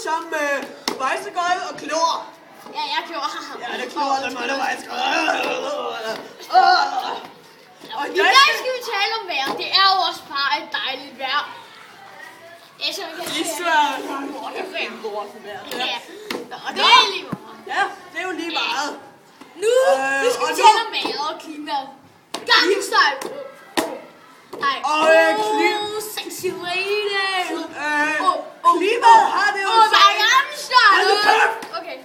sammen med vejsegøjl og klor. Ja, jeg gjorde. Ja, det er klor, der må der vejsegøjl. I dag skal vi tale om vejr. Det er jo også bare et dejligt vejr. Det er så, vi kan Israel. Ja, og det er lige meget. Ja, det er jo lige meget. Nu skal vi tale om vejret og klimaet. Gangen style. Nej. Sexy lady. Klimaet har det jo så... Okay.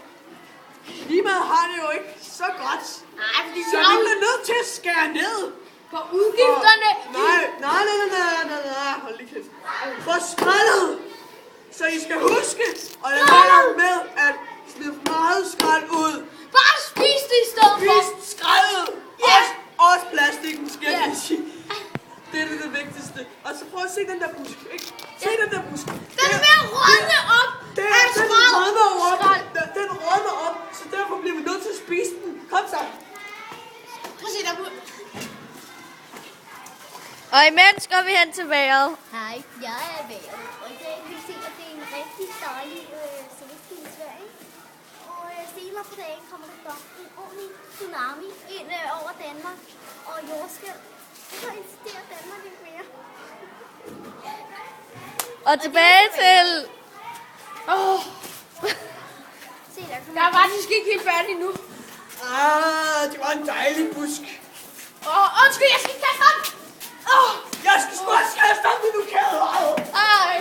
Klimaet har det jo ikke så godt. Nej, fordi Så vi bliver nødt til at skære ned. På udgifterne. Nej, hold lige kæft. For skraldet. Så I skal huske at lade være med at smide for meget skrald ud. Bare spis det i stedet for. Spis skraldet. Også plastikken, skal jeg sige. Det er det vigtigste. Og så prøv at se den der busk, ikke? Se den der busk. Den er ved at rådne op. Den rådner op, så derfor bliver vi nødt til at spise den. Kom så. Prøv at se der på. Og imens går vi hen til vejret. Hej, jeg er vejret, og i dag kan vi se, at det er en rigtig dejlig solskinsvejr, ikke? Og senere på dagen kommer der dog en ordentlig tsunami ind over Danmark og jordskælv. Så insisterer Danmark ikke mere. Og tilbage til... Se, der kommer... Jeg er faktisk ikke helt færdig nu. Det var en dejlig busk. Undskyld, jeg skal kaste op. Jeg skal sgu også kaste op, men du kan. Ej.